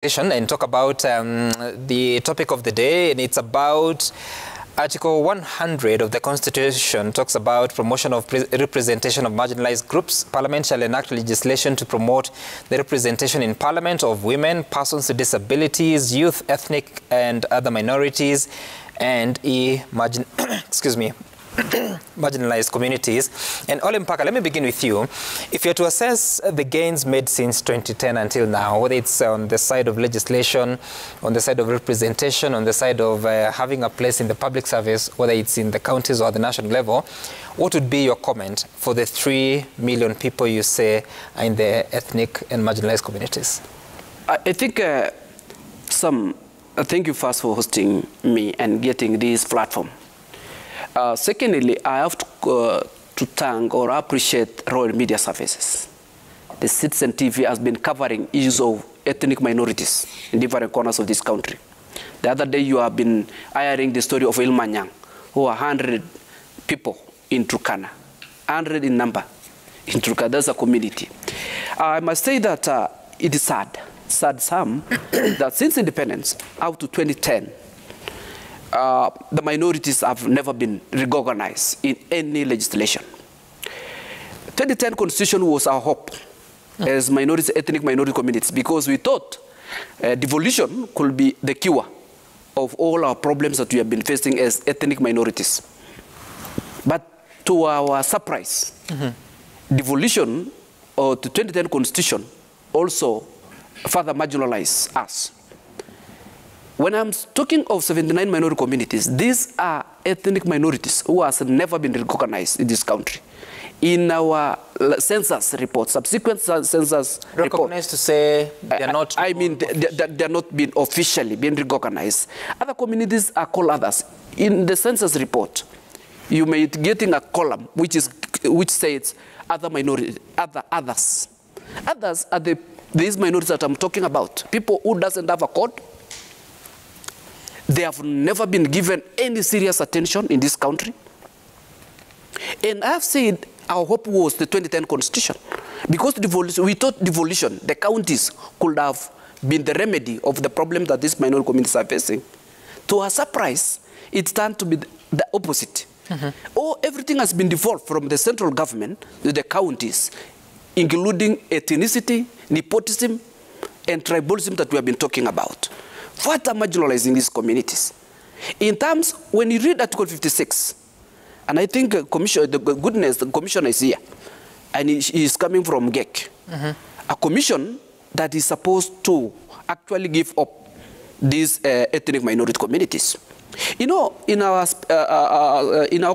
And talk about the topic of the day, and it's about Article 100 of the Constitution. Talks about promotion of representation of marginalized groups. Parliament shall enact legislation to promote the representation in Parliament of women, persons with disabilities, youth, ethnic and other minorities, and marginalized communities. And Ole Mpaka, let me begin with you. If you're to assess the gains made since 2010 until now, whether it's on the side of legislation, on the side of representation, on the side of having a place in the public service, whether it's in the counties or the national level, what would be your comment for the 3 million people you say are in the ethnic and marginalized communities? I think thank you first for hosting me and getting this platform. Secondly, I have to thank or appreciate Royal Media Services. The Citizen TV has been covering issues of ethnic minorities in different corners of this country. The other day, you have been airing the story of Ilmanyang, who are 100 people in Turkana, 100 in number in Turkana. That's a community. I must say that it is sad some, that since independence up to 2010, the minorities have never been recognized in any legislation. 2010 Constitution was our hope as minorities, ethnic minority communities, because we thought devolution could be the cure of all our problems that we have been facing as ethnic minorities. But to our surprise, devolution of the 2010 Constitution also further marginalized us. When I'm talking of 79 minority communities, these are ethnic minorities who have never been recognized in this country. In our census report, subsequent census recognized to say they're not... I mean, they're not being officially being recognized. Other communities are called others. In the census report, you may be getting a column which says other minority, others. Others are these minorities that I'm talking about. People who doesn't have a code. They have never been given any serious attention in this country. And I've said our hope was the 2010 Constitution. Because we thought devolution, the counties could have been the remedy of the problem that these minority communities are facing. To our surprise, it turned to be the opposite. Everything has been devolved from the central government to the counties, including ethnicity, nepotism, and tribalism that we have been talking about. Further marginalizing these communities. In terms, when you read Article 56, and I think the commissioner is here, and he is coming from GEC, a commission that is supposed to actually give up these ethnic minority communities. You know, in our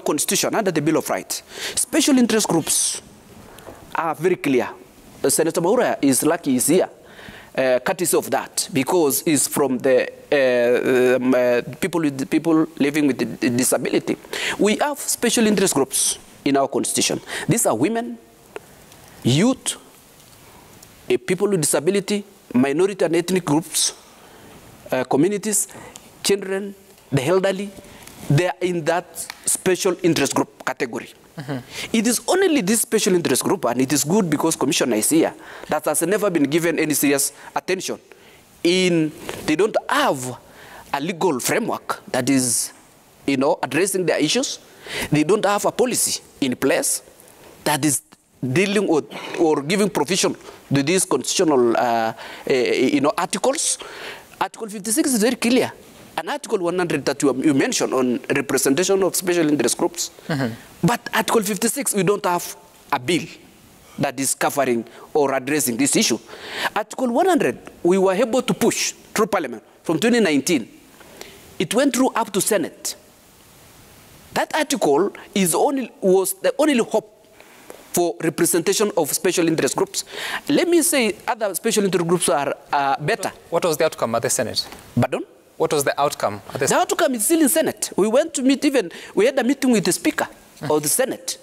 constitution, under the Bill of Rights, special interest groups are very clear. Senator Maura is lucky he's here. Courtesy of that, because it's from the people living with disability. We have special interest groups in our constitution. These are women, youth, people with disability, minority and ethnic groups, communities, children, the elderly. They are in that special interest group category. It is only this special interest group, and it is good because Commissioner is here, that has never been given any serious attention. They don't have a legal framework that is, addressing their issues. They don't have a policy in place that is dealing with or giving provision to these constitutional, articles. Article 56 is very clear. An Article 100 that you mentioned on representation of special interest groups. But Article 56, we don't have a bill that is covering or addressing this issue. Article 100, we were able to push through Parliament from 2019. It went through up to Senate. That article was the only hope for representation of special interest groups. Let me say other special interest groups are better. What was the outcome at the Senate? Pardon? What was the outcome? The outcome is still in Senate. We went to meet we had a meeting with the Speaker of the Senate,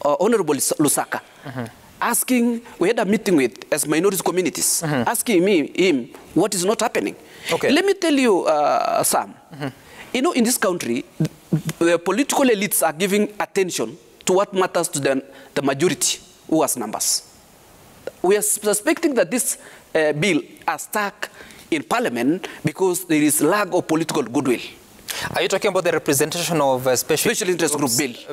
Honorable Lusaka, we had a meeting with, as minority communities, asking him what is not happening. Okay. Let me tell you, Sam, in this country, the political elites are giving attention to what matters to the majority, who has numbers. We are suspecting that this bill are stuck in parliament because there is lack of political goodwill. Are you talking about the representation of special interest group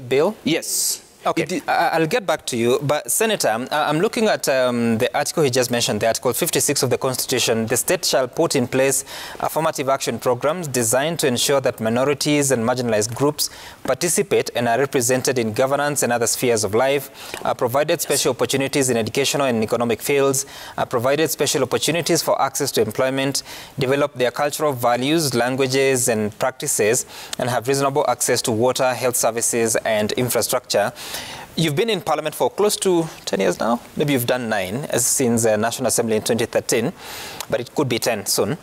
bill? Yes. Okay, I'll get back to you. But Senator, I'm looking at the article he just mentioned, the Article 56 of the Constitution. The state shall put in place affirmative action programs designed to ensure that minorities and marginalized groups participate and are represented in governance and other spheres of life, provided special opportunities in educational and economic fields, provided special opportunities for access to employment, develop their cultural values, languages and practices, and have reasonable access to water, health services and infrastructure. You've been in Parliament for close to 10 years now. Maybe you've done 9 since the National Assembly in 2013, but it could be 10 soon.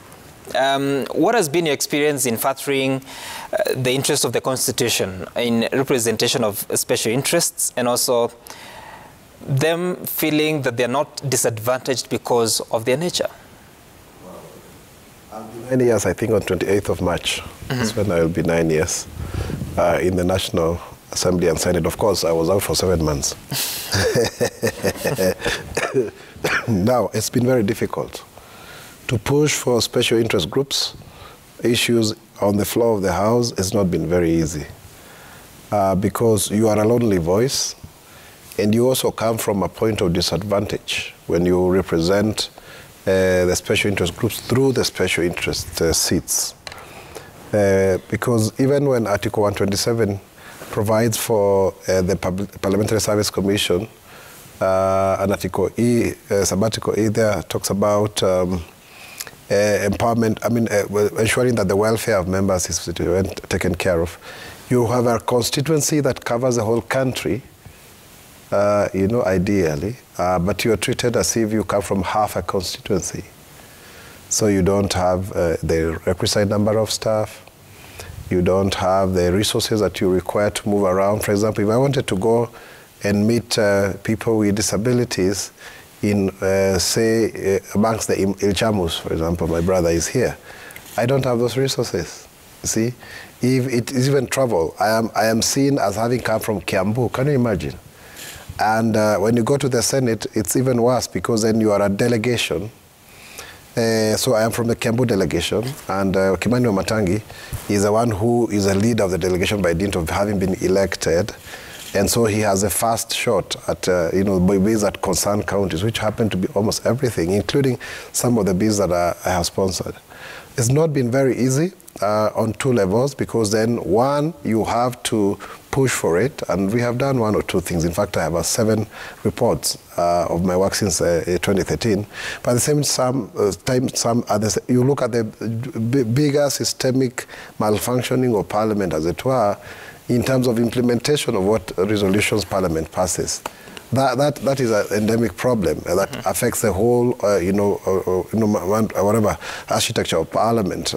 What has been your experience in furthering the interests of the Constitution in representation of special interests and also them feeling that they're not disadvantaged because of their nature? I'll be 9 years, I think, on 28th of March. That's when I will be 9 years in the National Assembly and Senate. Of course, I was out for 7 months. Now, it's been very difficult to push for special interest groups. Issues on the floor of the House has not been very easy because you are a lonely voice and you also come from a point of disadvantage when you represent the special interest groups through the special interest seats. Because even when Article 127 provides for the Parliamentary Service Commission, and Article E, Sub-Article E there talks about empowerment, ensuring that the welfare of members is taken care of. You have a constituency that covers the whole country, ideally, but you are treated as if you come from half a constituency. So you don't have the requisite number of staff. You don't have the resources that you require to move around. For example, if I wanted to go and meet people with disabilities in, amongst the Ilchamus, for example, my brother is here, I don't have those resources. You see, if it is even travel, I am seen as having come from Kiambu. Can you imagine? And when you go to the Senate, it's even worse because then you are a delegation. So I am from the Kiambu delegation, and Kimani Wamatangi is the one who is a leader of the delegation by dint of having been elected. And so he has a fast shot at, bills at concerned counties, which happen to be almost everything, including some of the bills that I have sponsored. It's not been very easy on 2 levels because then, one, you have to push for it, and we have done 1 or 2 things. In fact, I have 7 reports of my work since 2013. But at the same time, some others, you look at the bigger systemic malfunctioning of Parliament, as it were, in terms of implementation of what resolutions Parliament passes. That is an endemic problem that affects the whole, whatever architecture of Parliament.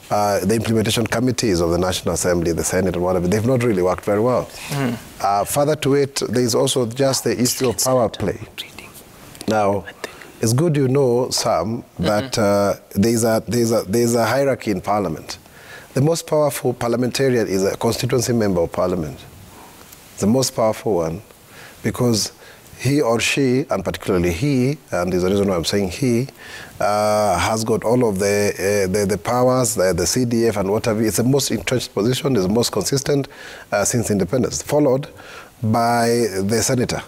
The implementation committees of the National Assembly, the Senate, and whatever, they've not really worked very well. Further to it, there is also just the issue of power play. Now, it's good Sam, that there's a hierarchy in Parliament. The most powerful parliamentarian is a constituency member of Parliament. The most powerful one, because he or she, and particularly he, and there's a reason why I'm saying he, has got all of the powers, the CDF and whatever. It's the most entrenched position, it's the most consistent since independence, followed by the senator.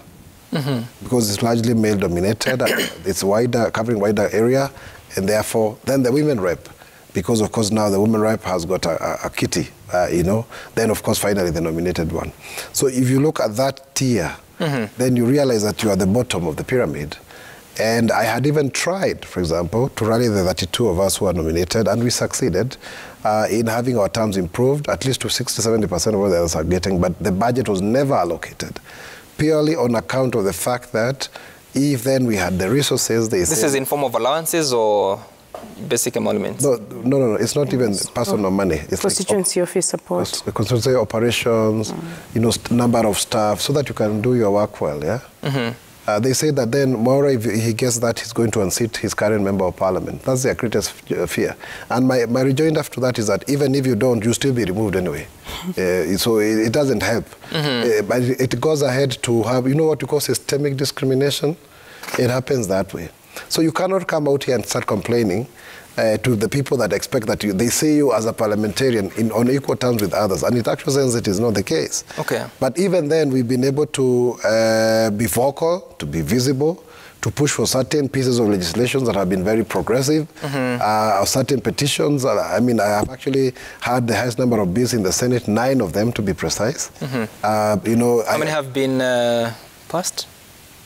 Because it's largely male-dominated, it's wider, covering wider area, and therefore, then the women rep. Because, of course, now the women rep has got a kitty, then, of course, finally the nominated one. So if you look at that tier, then you realize that you are the bottom of the pyramid. And I had even tried, for example, to rally the 32 of us who are nominated, and we succeeded in having our terms improved, at least to 60–70% of what the others are getting, but the budget was never allocated, purely on account of the fact that if then we had the resources, This is in form of allowances or basic emoluments? No, it's not even personal money. It's constituency office support. The constituency operations, number of staff, so that you can do your work well, yeah? They say that then, moreover, if he gets that, he's going to unseat his current member of Parliament. That's their greatest fear. And my rejoinder to that is that even if you don't, you'll still be removed anyway. So it doesn't help. But it goes ahead to have, what you call systemic discrimination. It happens that way. So you cannot come out here and start complaining to the people that expect that they see you as a parliamentarian on equal terms with others. And in actual sense, it is not the case. Okay. But even then, we've been able to be vocal, to be visible, to push for certain pieces of legislation that have been very progressive, certain petitions. I mean, I have actually had the highest number of bills in the Senate, 9 of them to be precise. You know, how many have been passed?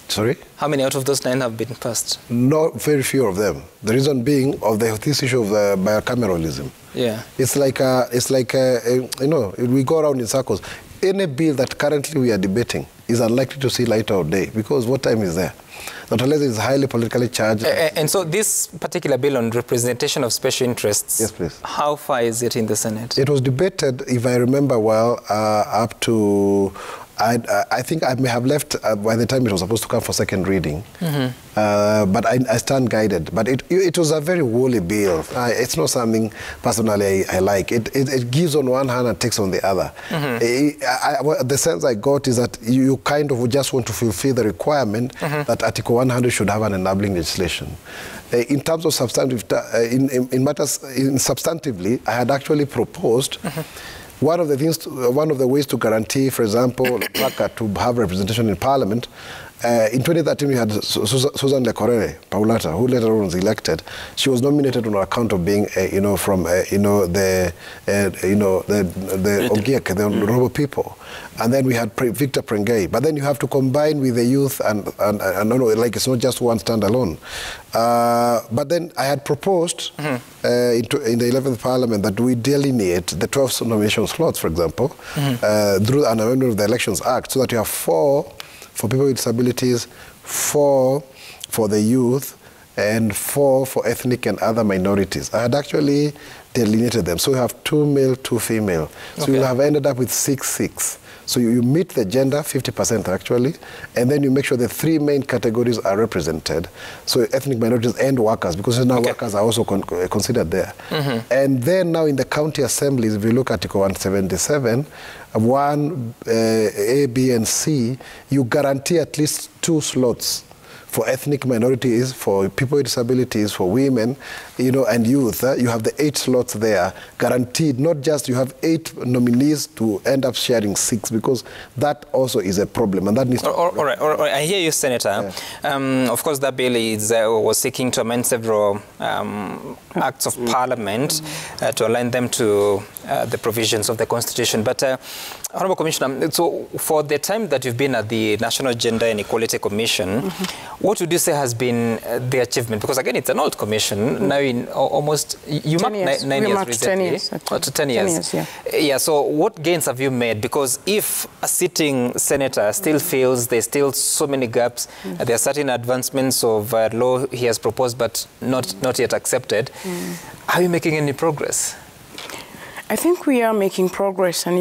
Sorry? How many out of those 9 have been passed? Not very few of them. The reason being of this issue of the bicameralism. Yeah. It's like you know, we go around in circles. Any bill that currently we are debating is unlikely to see light of day because what time is there? Not unless it's highly politically charged. And so this particular bill on representation of special interests, yes, please. How far is it in the Senate? It was debated, if I remember well, up to, I think I may have left by the time it was supposed to come for second reading. But I stand guided. But it was a very woolly bill. It's not something personally I like. It gives on one hand and takes on the other. The sense I got is that you kind of just want to fulfill the requirement that Article 100 should have an enabling legislation. In terms of substantive, in matters, substantively, I had actually proposed one of the ways to guarantee, for example, to have representation in Parliament. In 2013, we had Susan Lekorere, Paulata, who later on was elected. She was nominated on account of being, from, the Ogiek, the Honorable People. And then we had Victor Prengay. But then you have to combine with the youth and like it's not just one standalone. But then I had proposed in the 11th Parliament that we delineate the 12 nomination slots, for example, through an amendment of the Elections Act, so that you have 4 for people with disabilities, 4 for the youth, and 4 for ethnic and other minorities. I had actually delineated them. So we have 2 male, 2 female. So you'll have ended up with 6-6. So you meet the gender, 50% actually, and then you make sure the 3 main categories are represented. So ethnic minorities and workers, because now workers are also considered there. And then now in the county assemblies, if you look at Article 177, 1, A, B, and C, you guarantee at least 2 slots for ethnic minorities, for people with disabilities, for women, and youth. You have the 8 slots there, guaranteed. Not just you have 8 nominees to end up sharing 6, because that also is a problem, and that needs to... All right. I hear you, Senator. Yeah. Of course, that bill was seeking to amend several acts of Parliament to align them to the provisions of the Constitution. But, Honourable Commissioner, so for the time that you've been at the National Gender and Equality Commission, what would you say has been the achievement? Because, again, it's an old commission, now in almost... You marked 9 years recently. 10 years. Yeah, so what gains have you made? Because if a sitting senator still feels there's still so many gaps, there are certain advancements of law he has proposed but not yet accepted, are you making any progress? I think we are making progress, and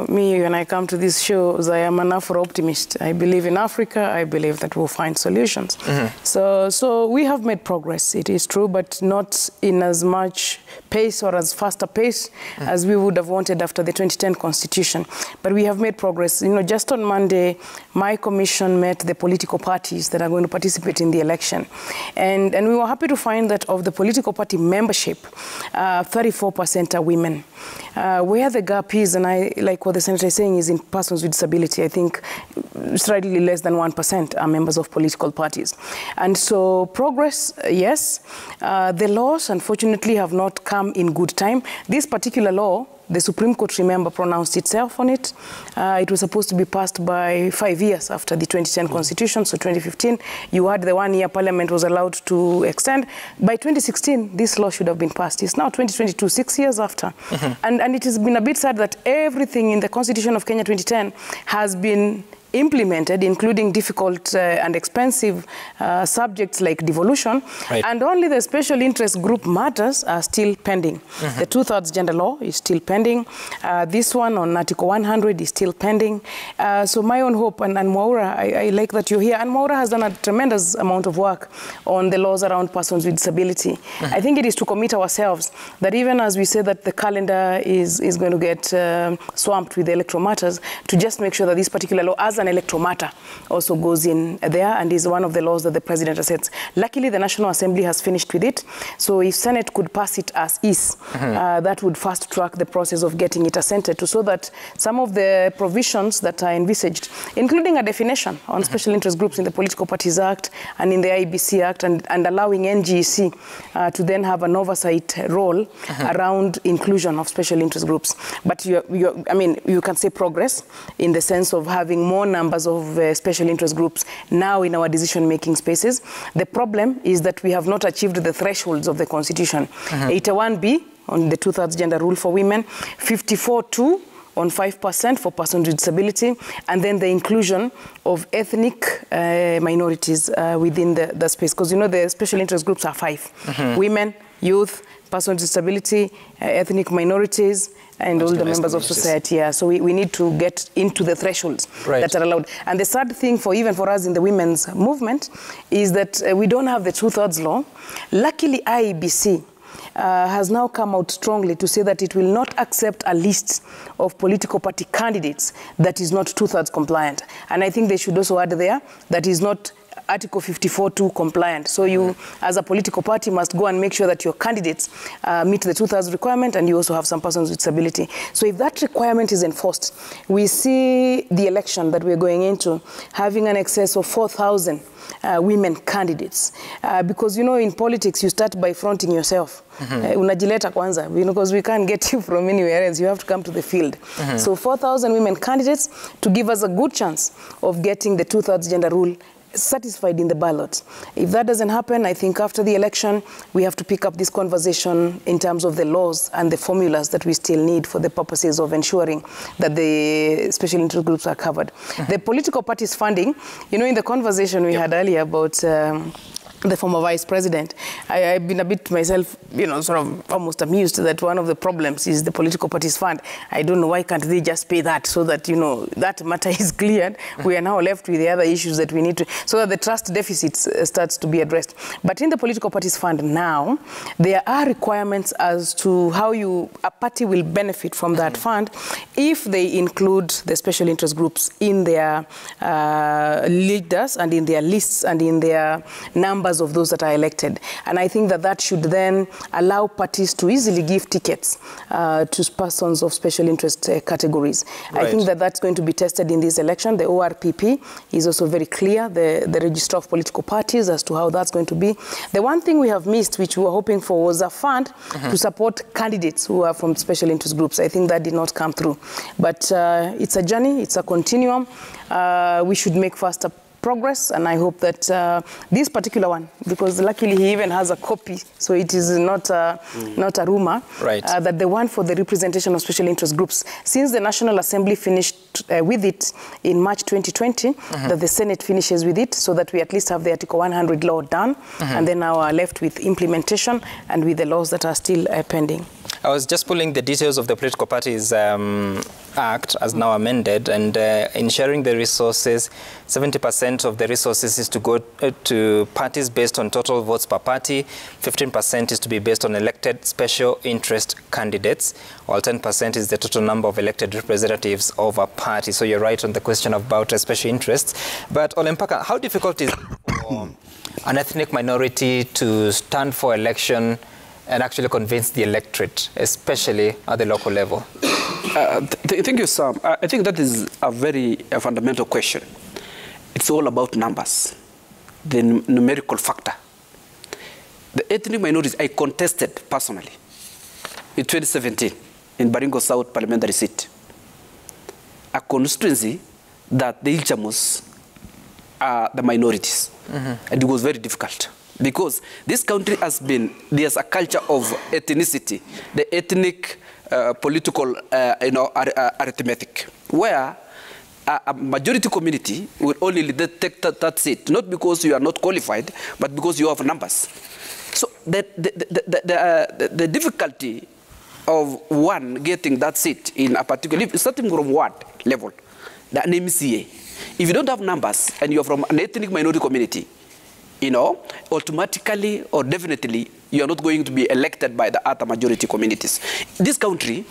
me, when I come to these shows, I am an Afro-optimist. I believe in Africa. I believe that we'll find solutions. So we have made progress, it is true, but not in as much pace or as fast a pace as we would have wanted after the 2010 Constitution. But we have made progress. Just on Monday, my commission met the political parties that are going to participate in the election. And we were happy to find that of the political party membership, 34% are women. Where the gap is, and I like what the Senator is saying, is in persons with disability. I think slightly less than 1% are members of political parties. And so progress, yes. The laws, unfortunately, have not come in good time. This particular law, the Supreme Court, remember, pronounced itself on it. It was supposed to be passed by 5 years after the 2010 Constitution, so 2015. You had the 1-year Parliament was allowed to extend. By 2016, this law should have been passed. It's now 2022, 6 years after. And it has been a bit sad that everything in the Constitution of Kenya 2010 has been implemented, including difficult and expensive subjects like devolution, and only the special interest group matters are still pending. The 2/3 gender law is still pending. This one on Article 100 is still pending. So my own hope, and Mwaura, I like that you're here, and Mwaura has done a tremendous amount of work on the laws around persons with disability. I think it is to commit ourselves that even as we say that the calendar is going to get swamped with the electoral matters, to just make sure that this particular law, as an electoral matter also goes in there and is one of the laws that the president has set. Luckily, the National Assembly has finished with it. So if Senate could pass it as is, that would fast track the process of getting it assented to, so that some of the provisions that are envisaged, including a definition on special interest groups in the Political Parties Act and in the IEBC Act, and allowing NGEC to then have an oversight role around inclusion of special interest groups. But I mean, you can say progress in the sense of having more numbers of special interest groups now in our decision-making spaces. The problem is that we have not achieved the thresholds of the Constitution. 81B on the 2/3 gender rule for women, 54(2) on 5% for persons with disability, and then the inclusion of ethnic minorities within the space. Because, you know, the special interest groups are 5. Women, youth, persons with disability, ethnic minorities, and all the members of society. Yeah. So we need to get into the thresholds that are allowed. And the sad thing even for us in the women's movement is that we don't have the 2/3 law. Luckily, IEBC has now come out strongly to say that it will not accept a list of political party candidates that is not 2/3 compliant. And I think they should also add there that is not Article 54(2) compliant. So you, as a political party, must go and make sure that your candidates meet the 2/3 requirement, and you also have some persons with disability. So if that requirement is enforced, we see the election that we're going into having an excess of 4,000 women candidates. Because, you know, in politics, you start by fronting yourself. Unajileta kwanza, because we can't get you from anywhere else. You have to come to the field. So 4,000 women candidates to give us a good chance of getting the 2/3 gender rule satisfied in the ballot. If that doesn't happen, I think after the election, we have to pick up this conversation in terms of the laws and the formulas that we still need for the purposes of ensuring that the special interest groups are covered. The political parties funding, you know, in the conversation we had earlier about the former vice president, I've been a bit myself, you know, sort of almost amused that one of the problems is the political parties fund. I don't know, why can't they just pay that so that, you know, that matter is cleared? We are now left with the other issues that we need to, so that the trust deficit starts to be addressed. But in the political parties fund now, there are requirements as to how a party will benefit from that fund if they include the special interest groups in their leaders and in their lists and in their numbers of those that are elected. And I think that should then allow parties to easily give tickets to persons of special interest categories. I think that that's going to be tested in this election. The ORPP is also very clear, the Register of Political Parties, as to how that's going to be. The one thing we have missed, which we were hoping for, was a fund to support candidates who are from special interest groups. I think that did not come through. But it's a journey, it's a continuum. We should make faster progress, and I hope that this particular one, because luckily he even has a copy, so it is not a rumor, that the one for the representation of special interest groups, since the National Assembly finished with it in March 2020, that the Senate finishes with it, so that we at least have the Article 100 law done, and then now are left with implementation and with the laws that are still pending. I was just pulling the details of the Political Parties Act as now amended, and in sharing the resources, 70% of the resources is to go to parties based on total votes per party, 15% is to be based on elected special interest candidates, while 10% is the total number of elected representatives of a party. So you're right on the question about special interests. But Olempaka, how difficult is it for an ethnic minority to stand for election and actually convince the electorate, especially at the local level? Thank you, Sam. I think that is a very fundamental question. It's all about numbers, the numerical factor. The ethnic minorities, I contested personally in 2017 in Baringo South parliamentary seat, a constituency that the Ilchamus are the minorities. And it was very difficult, because this country has been, there's a culture of ethnicity, the ethnic political arithmetic, where a majority community will only take that seat, not because you are not qualified, but because you have numbers. So the difficulty of one getting that seat in a particular, starting from what level, the MCA. If you don't have numbers and you're from an ethnic minority community, you know, automatically or definitely you are not going to be elected by the other majority communities. This country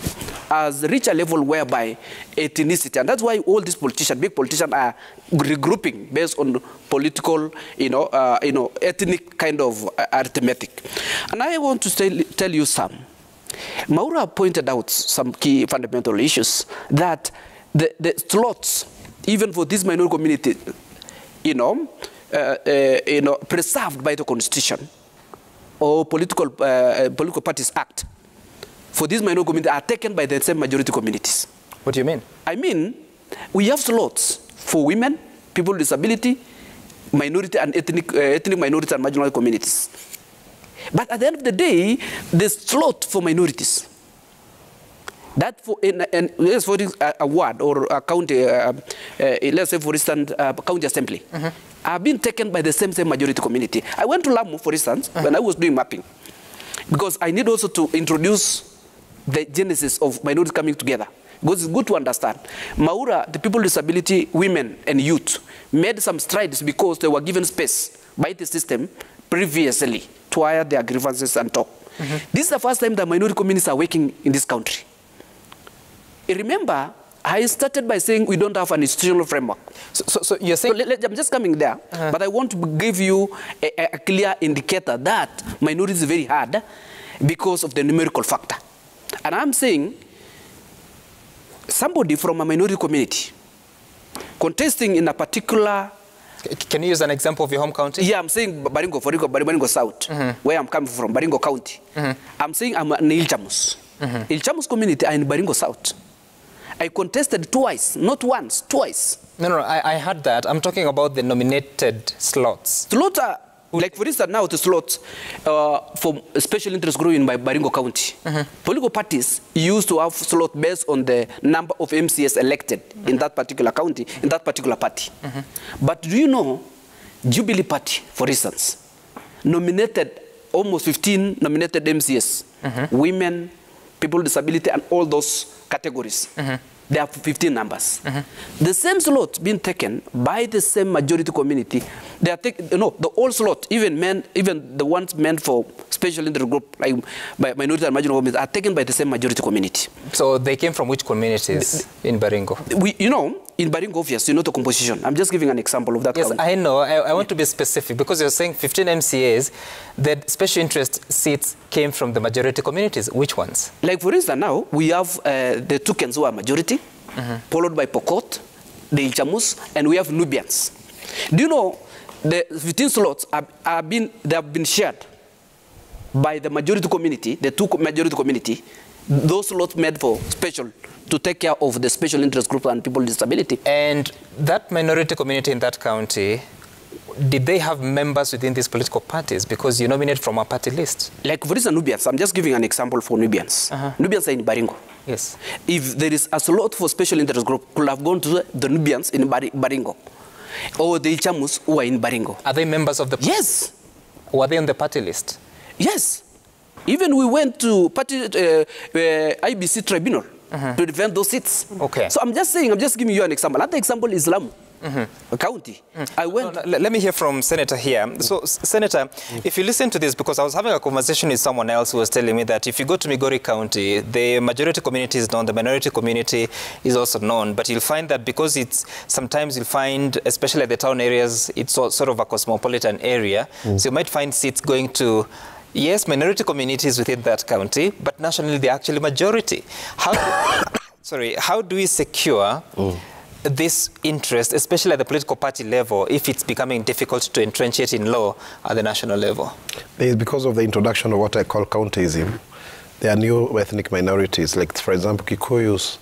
has reached a level whereby ethnicity, and that's why all these politicians, big politicians, are regrouping based on political, ethnic kind of arithmetic. And I want to tell you some. Maura pointed out some key fundamental issues that the slots, even for this minority community, preserved by the Constitution or political parties act for this minority community are taken by the same majority communities. What do you mean? I mean, we have slots for women, people with disability, minority and ethnic minority and marginal communities. But at the end of the day, the slot for minorities, that for let's for a ward or a county, let's say for instance, county assembly, are being taken by the same majority community. I went to Lamu, for instance, when I was doing mapping, because I need also to introduce the genesis of minorities coming together. Because it's good to understand. Maura, the people with disability, women and youth, made some strides because they were given space by the system previously to air their grievances and talk. This is the first time that minority communities are working in this country. Remember, I started by saying we don't have an institutional framework. So you're saying... So I'm just coming there, but I want to give you a clear indicator that minority is very hard because of the numerical factor. And I'm saying somebody from a minority community contesting in a particular... Can you use an example of your home county? Yeah, I'm saying Baringo South, where I'm coming from, Baringo County. I'm saying I'm in Ilchamus. Ilchamus community are in Baringo South. I contested twice, not once, twice. No, I heard that. I'm talking about the nominated slots. Slots are, like for instance now the slots for special interest group in Baringo County. Political parties used to have slots based on the number of MCS elected in that particular county, in that particular party. But do you know, Jubilee Party, for instance, nominated almost 15 nominated MCS, women, people with disability, and all those categories. There are 15 numbers. The same slot being taken by the same majority community. They are the old slot, even the ones meant for special interest group, like minority and marginal communities, are taken by the same majority community. So they came from which communities in Baringo? In Baringo, obviously, you know the composition. I'm just giving an example of that. Yes, county. I know. I want to be specific because you're saying 15 MCAs, that special interest seats came from the majority communities. Which ones? Like, for instance, now we have the Tukens who are majority, followed by Pokot, the Ilchamus, and we have Nubians. Do you know the 15 slots have been shared by the majority community, the two majority community, those slots made for special to take care of the special interest group and people with disability. And that minority community in that county, did they have members within these political parties? Because you nominate from a party list. Like for instance, Nubians. I'm just giving an example for Nubians. Nubians are in Baringo. Yes. If there is a slot for special interest group, could have gone to the Nubians in Baringo. Or the Ilchamus who are in Baringo. Are they members of the party? Yes. Were they on the party list? Yes. Even we went to party IBC tribunal to defend those seats. Okay. So I'm just saying, I'm just giving you an example. Another example is Lamu. A county. I went. No, let me hear from Senator here. So, Senator, if you listen to this, because I was having a conversation with someone else who was telling me that if you go to Migori County, the majority community is known, the minority community is also known, but you'll find that because it's, sometimes you'll find, especially at the town areas, it's sort of a cosmopolitan area, so you might find seats going to, yes, minority communities within that county, but nationally they're actually majority. How do we secure this interest, especially at the political party level, if it's becoming difficult to entrench it in law at the national level? It's because of the introduction of what I call countyism. There are new ethnic minorities, like, for example, Kikuyus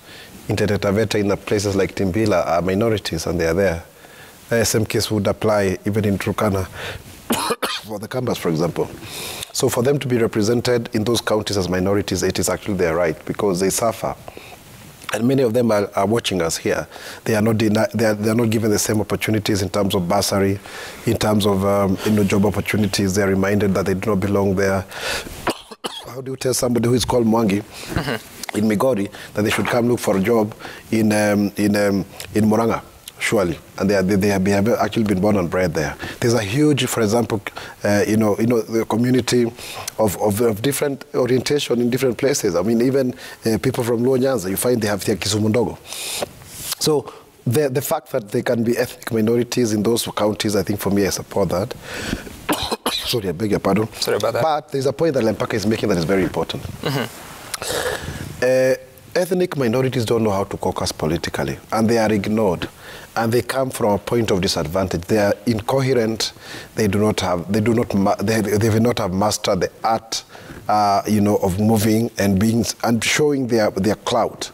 in Taita Taveta, in the places like Timbila are minorities, and they are there. The same case would apply even in Turkana for the Kambas, for example. So for them to be represented in those counties as minorities, it is actually their right, because they suffer. And many of them are watching us here. They are not they are not given the same opportunities in terms of bursary, in terms of job opportunities. They are reminded that they do not belong there. How do you tell somebody who is called Mwangi in Migori that they should come look for a job in Muranga? surely, and they have actually been born and bred there. There's a huge, for example, the community of different orientation in different places. I mean, even people from Luo Nyanza, you find they have their Kisumu Ndogo. So the fact that there can be ethnic minorities in those counties, I think for me, I support that. Sorry, I beg your pardon. Sorry about that. But there's a point that Lempaka is making that is very important. Ethnic minorities don't know how to caucus politically, and they are ignored, and they come from a point of disadvantage. They are incoherent. They have not have mastered the art, of moving and being and showing their clout.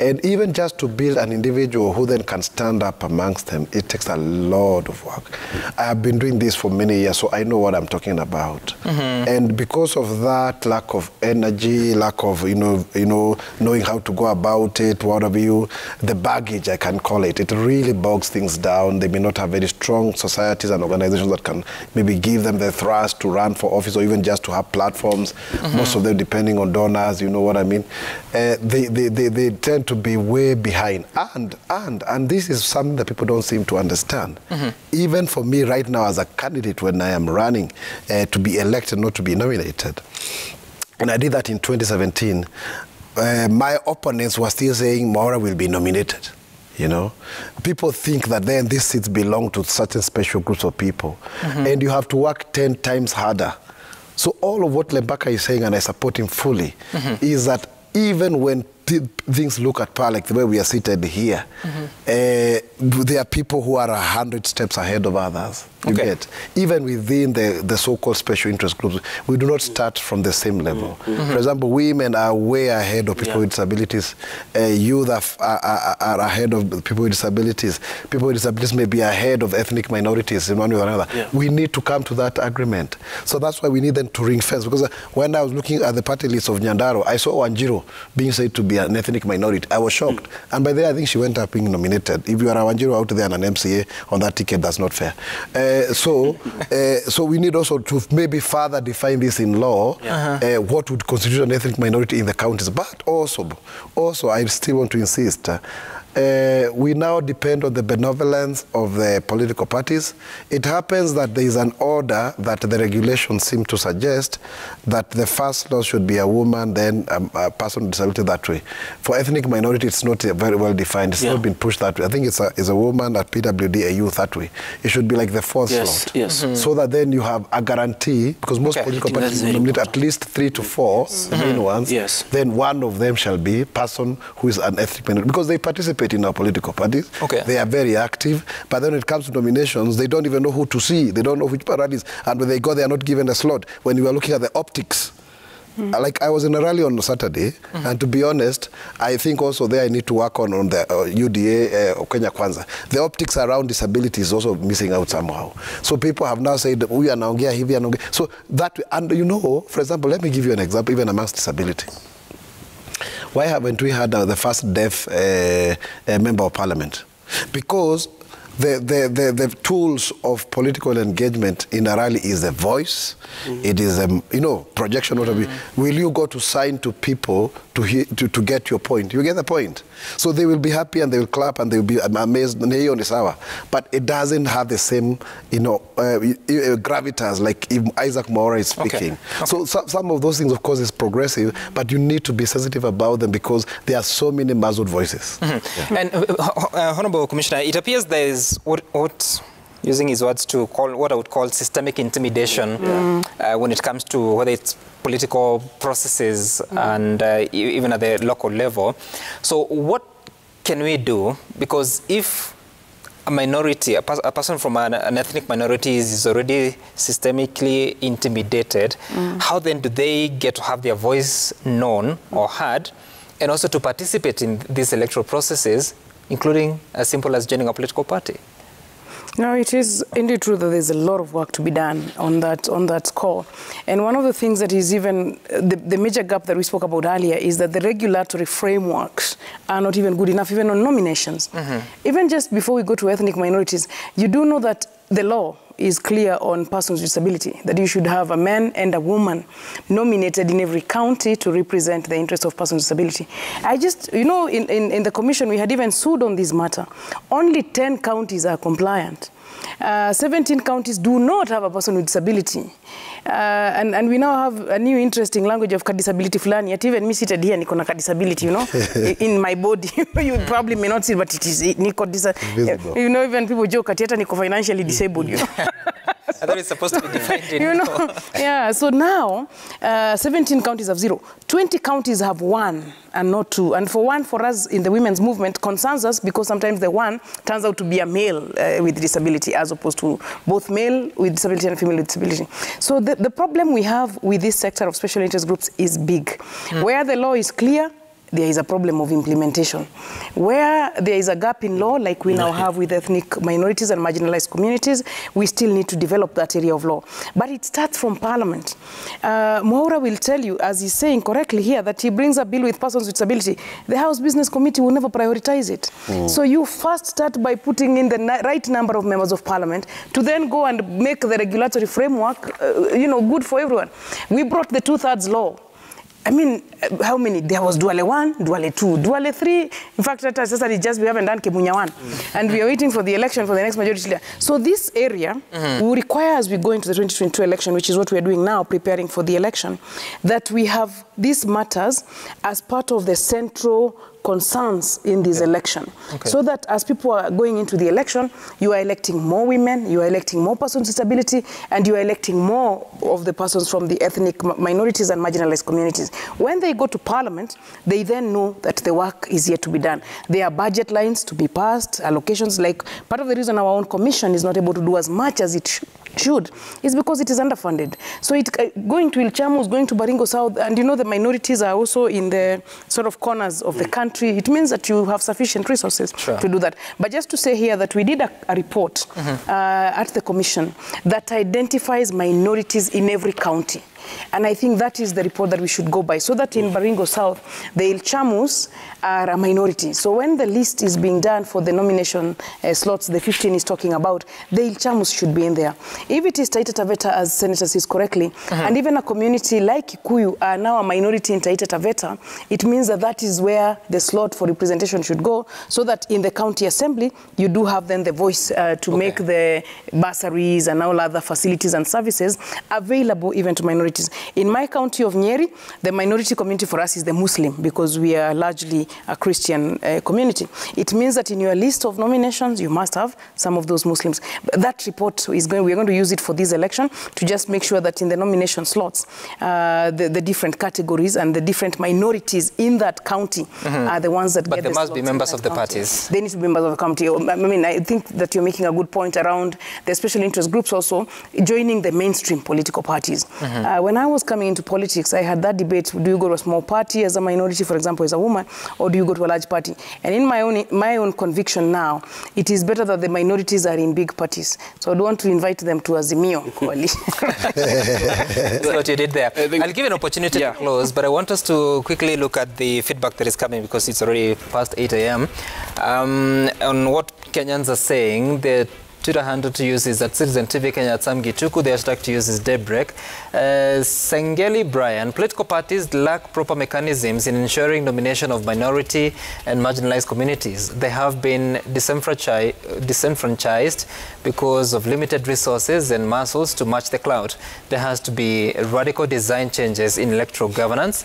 And even just to build an individual who then can stand up amongst them, it takes a lot of work. I have been doing this for many years, so I know what I'm talking about. And because of that lack of energy, lack of knowing how to go about it, whatever the baggage, I can call it, it really bogs things down. They may not have very strong societies and organizations that can maybe give them the thrust to run for office or even just to have platforms. Most of them depending on donors, you know what I mean. They tend to be way behind. And this is something that people don't seem to understand. Even for me right now as a candidate when I am running to be elected, not to be nominated, and I did that in 2017, my opponents were still saying Maura will be nominated. People think that then these seats belong to certain special groups of people. And you have to work 10 times harder. So all of what Lempaka is saying, and I support him fully, is that even when things look at par like the way we are seated here, there are people who are 100 steps ahead of others. You get? Even within the so-called special interest groups, we do not start from the same level. For example, women are way ahead of people with disabilities. Youth are ahead of people with disabilities. People with disabilities may be ahead of ethnic minorities in one way or another. We need to come to that agreement. So that's why we need them to ring fence. Because when I was looking at the party list of Nyandaro, I saw Wanjiru being said to be an ethnic minority. I was shocked. And by there, I think she went up being nominated. If you are a Wanjiru out there and an MCA on that ticket, that's not fair. So we need also to maybe further define this in law, what would constitute an ethnic minority in the counties. But also I still want to insist, we now depend on the benevolence of the political parties. It happens that there is an order that the regulations seem to suggest that the first law should be a woman, then a person with disability that way. For ethnic minority, it's not very well defined. It's not been pushed that way. I think it's a woman at PWD, a youth that way. It should be like the fourth slot. So that then you have a guarantee, because most political parties nominate at least 3 to 4 main ones. Then one of them shall be a person who is an ethnic minority, because they participate in our political parties. They are very active, but then when it comes to nominations, they don't even know who to see. They don't know which parties, and when they go, they are not given a slot. When you are looking at the optics, like I was in a rally on Saturday, and to be honest, I think also there I need to work on the UDA Kenya Kwanza. The optics around disability is also missing out somehow. So people have now said, we are now here. So that, and for example, let me give you an example, even amongst disability. Why haven't we had the first deaf member of parliament? Because the tools of political engagement in a rally is the voice, it is projection. Will you go to sign to people to get your point? You get the point. So they will be happy and they will clap and they will be amazed. But it doesn't have the same gravitas like if Isaac Maura is speaking. So some of those things, of course, is progressive, but you need to be sensitive about them because there are so many muzzled voices. And Honorable Commissioner, it appears there is what using his words to call what I would call systemic intimidation when it comes to whether it's political processes and even at the local level. So what can we do? Because if a minority, a person from an ethnic minority is already systemically intimidated, how then do they get to have their voice known or heard and also to participate in these electoral processes, including as simple as joining a political party? No, it is indeed true that there's a lot of work to be done on that score. And one of the things that is even the major gap that we spoke about earlier is that the regulatory frameworks are not even good enough, even on nominations. Even just before we go to ethnic minorities, you do know that the law is clear on persons with disability, that you should have a man and a woman nominated in every county to represent the interests of persons with disability. I just, you know, in the commission, we had even sued on this matter. Only 10 counties are compliant. 17 counties do not have a person with disability. And we now have a new interesting language of disability fulani. Yet even me seated here, niko na disability, you know, in my body. You probably may not see, but it is niko you know, even people joke at niko financially disabled, you know. I thought it's supposed to be defined in you know, yeah, so now 17 counties have 0. 20 counties have 1 and not 2. And for us in the women's movement concerns us because sometimes the 1 turns out to be a male with disability as opposed to both male with disability and female with disability. So the problem we have with this sector of special interest groups is big. Where the law is clear, there is a problem of implementation. Where there is a gap in law, like we now have with ethnic minorities and marginalized communities, we still need to develop that area of law. But it starts from Parliament. Mwaura will tell you, as he's saying correctly here, that he brings a bill with persons with disability. The House Business Committee will never prioritize it. So you first start by putting in the right number of members of Parliament to then go and make the regulatory framework, you know, good for everyone. We brought the 2/3 law. I mean, how many? There was Duale 1, Duale 2, Duale 3. In fact, we haven't done Kemunya 1. And we are waiting for the election for the next majority leader. So this area will require, as we go into the 2022 election, which is what we are doing now, preparing for the election, that we have these matters as part of the central concerns in this election. So that as people are going into the election, you are electing more women, you are electing more persons with disability, and you are electing more of the persons from the ethnic minorities and marginalized communities. When they go to Parliament, they then know that the work is yet to be done. There are budget lines to be passed, allocations. Like part of the reason our own commission is not able to do as much as it should is because it is underfunded. So it going to Ilchamus, going to Baringo South, and you know the minorities are also in the sort of corners of the country. It means that you have sufficient resources to do that. But just to say here that we did a report at the commission that identifies minorities in every county. And I think that is the report that we should go by, so that in Baringo South, the Ilchamus are a minority. So when the list is being done for the nomination slots, the 15 is talking about, the Ilchamus should be in there. If it is Taita Taveta, as Senator says correctly, and even a community like Kikuyu are now a minority in Taita Taveta, it means that that is where the slot for representation should go, so that in the county assembly, you do have then the voice to make the bursaries and all other facilities and services available even to minorities. In my county of Nyeri, the minority community for us is the Muslim, because we are largely a Christian community. It means that in your list of nominations, you must have some of those Muslims. That report is we're going to use it for this election to just make sure that in the nomination slots, the different categories and the different minorities in that county are the ones that get the slots. But there must be members of the parties. They need to be members of the county. I mean, I think that you're making a good point around the special interest groups also joining the mainstream political parties. When I was coming into politics, I had that debate: do you go to a small party as a minority, for example, as a woman, or do you go to a large party? And in my own conviction now, it is better that the minorities are in big parties. So I don't want to invite them to Azimio coalition. That's what you did there. I'll give an opportunity to close, but I want us to quickly look at the feedback that is coming, because it's already past 8 a.m. On what Kenyans are saying. The Twitter handle to use is at Citizen TV Kenya at Sam Gichuku. The hashtag to use is Daybreak. Sengeli Brian, political parties lack proper mechanisms in ensuring nomination of minority and marginalized communities. They have been disenfranchised because of limited resources and muscles to match the clout. There has to be radical design changes in electoral governance.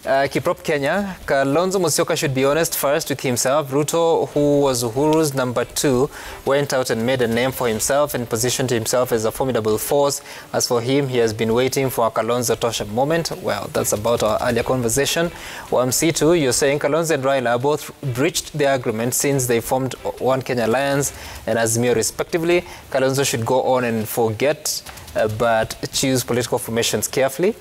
Kiprop Kenya, Kalonzo Musyoka should be honest first with himself. Ruto, who was Uhuru's number 2, went out and made a name for himself and positioned himself as a formidable force. As for him, he has been waiting for a Kalonzo Tosha moment. Well, that's about our earlier conversation. C2, you're saying Kalonzo and Raila both breached their agreement since they formed One Kenya Alliance and Azimio respectively. Kalonzo should go on and forget, but choose political formations carefully.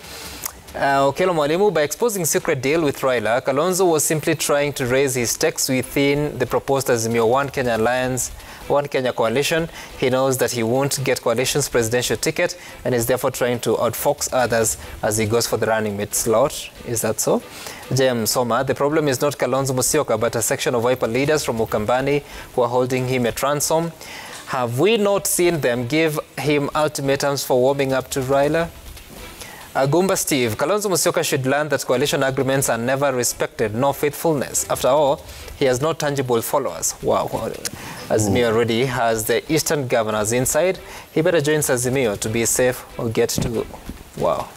Okelo Mwalimu, by exposing secret deal with Raila, Kalonzo was simply trying to raise his stakes within the proposed Azimio One Kenya Alliance, One Kenya coalition. He knows that he won't get coalition's presidential ticket and is therefore trying to outfox others as he goes for the running mate slot. Is that so? Jem Soma, the problem is not Kalonzo Musyoka, but a section of Wiper leaders from Ukambani who are holding him at ransom. Have we not seen them give him ultimatums for warming up to Raila? Agumba Steve, Kalonzo Musyoka should learn that coalition agreements are never respected, nor faithfulness. After all, he has no tangible followers. Wow. Azimio already has the Eastern governors inside. He better join Azimio to be safe or get to... Wow.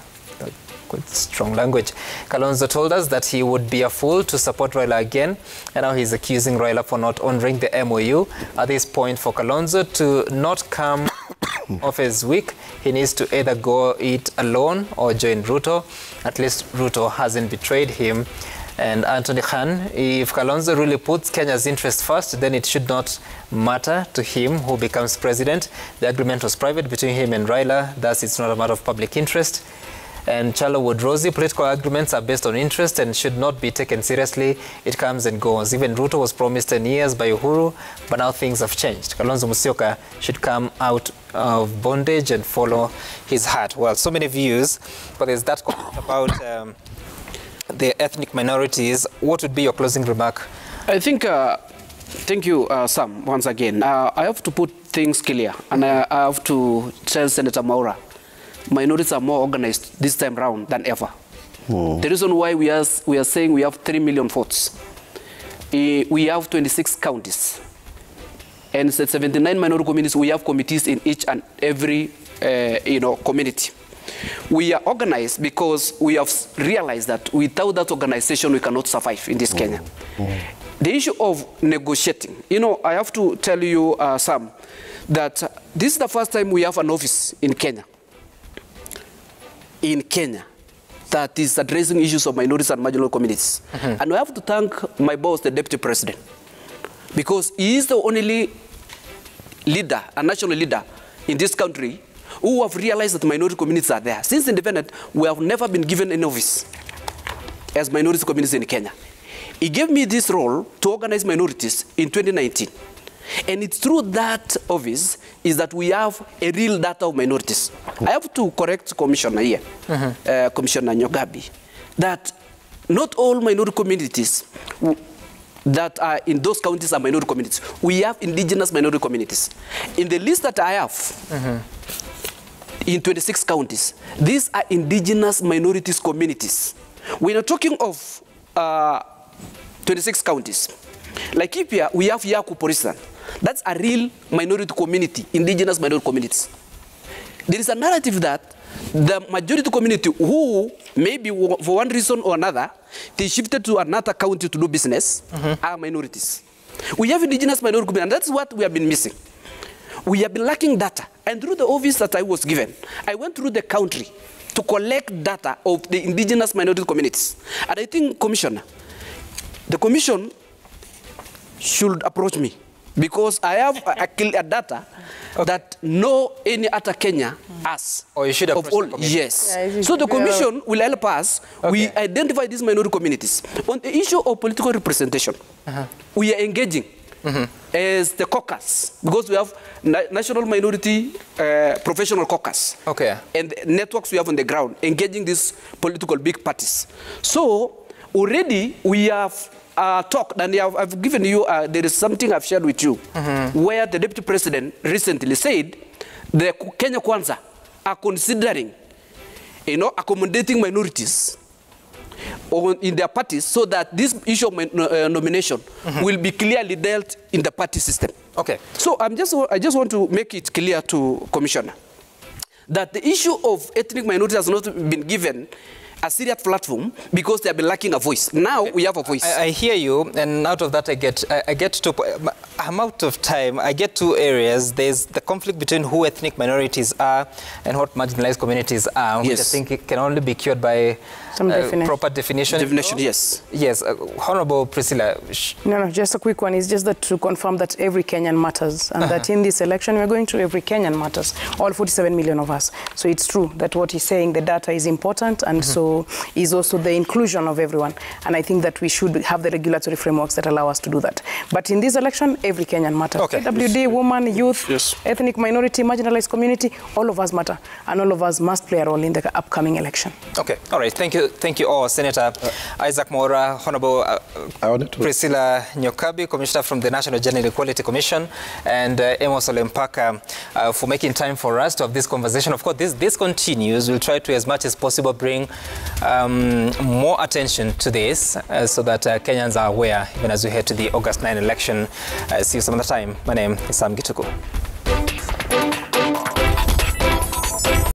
Quite strong language. Kalonzo told us that he would be a fool to support Raila again, and now he's accusing Raila for not honoring the MOU. At this point, for Kalonzo to not come off his week, he needs to either go it alone or join Ruto. At least Ruto hasn't betrayed him. And Anthony Khan, if Kalonzo really puts Kenya's interest first, then it should not matter to him who becomes president. The agreement was private between him and Raila, thus it's not a matter of public interest. And Charlo Wood-Rosie, political agreements are based on interest and should not be taken seriously. It comes and goes. Even Ruto was promised 10 years by Uhuru, but now things have changed. Kalonzo Musyoka should come out of bondage and follow his heart. Well, so many views, but there's that comment about the ethnic minorities. What would be your closing remark? I think, thank you, Sam, once again. I have to put things clear, and I have to tell Senator Maura, minorities are more organized this time round than ever. The reason why we are saying we have 3 million votes, we have 26 counties, and 79 minority communities. We have committees in each and every community. We are organized because we have realized that without that organization we cannot survive in this Kenya. The issue of negotiating, I have to tell you, Sam, that this is the first time we have an office in Kenya. That is addressing issues of minorities and marginal communities. And I have to thank my boss, the Deputy President, because he is the only leader, a national leader in this country who have realized that minority communities are there. Since independence, we have never been given an office as minority communities in Kenya. He gave me this role to organize minorities in 2019. And it's through that office is that we have a real data of minorities. I have to correct Commissioner here, Commissioner Nyogabi, that not all minority communities that are in those counties are minority communities. We have indigenous minority communities. In the list that I have, in 26 counties, these are indigenous minorities communities. We are talking of 26 counties. Like here, we have Yaku Poristan. That's a real minority community, indigenous minority communities. There is a narrative that the majority community who maybe for one reason or another, they shifted to another county to do business, are minorities. We have indigenous minority community, and that's what we have been missing. We have been lacking data. And through the office that I was given, I went through the country to collect data of the indigenous minority communities. And I think, Commissioner, the Commission should approach me, because I have a data that no any other Kenya has. Or you should approach the Commission. Yes. Yeah, so the Commission will help us. Okay. We identify these minority communities. On the issue of political representation, we are engaging as the caucus, because we have national minority professional caucus. Okay. And networks we have on the ground, engaging these political big parties. So already we have talked, and I've given you, there is something I've shared with you, where the Deputy President recently said the Kenya Kwanza are considering, accommodating minorities in their parties, so that this issue of nomination will be clearly dealt in the party system. Okay. So I just want to make it clear to Commissioner that the issue of ethnic minorities has not been given a serious platform because they have been lacking a voice. Now we have a voice. I hear you, and out of that I get to, I'm out of time. I get two areas. There's the conflict between who ethnic minorities are and what marginalized communities are, which I think it can only be cured by proper definition. Definition, yes. Yes, Honorable Priscilla. No, just a quick one. It's just that to confirm that every Kenyan matters, and that in this election we're going to every Kenyan matters, all 47 million of us. So it's true that what he's saying, the data is important, and so is also the inclusion of everyone. And I think that we should have the regulatory frameworks that allow us to do that. But in this election, every Kenyan matters. Okay. AWD, woman, youth, ethnic minority, marginalized community, all of us matter, and all of us must play a role in the upcoming election. Okay, all right, thank you. Thank you all, Senator Isaac Mora, Honorable Priscilla Nyokabi, Commissioner from the National Gender Equality Commission, and Amos Ole Mpaka for making time for us to have this conversation. Of course, this continues. We'll try to, as much as possible, bring more attention to this so that Kenyans are aware, even as we head to the August 9 election. See you some other time. My name is Sam Gituku.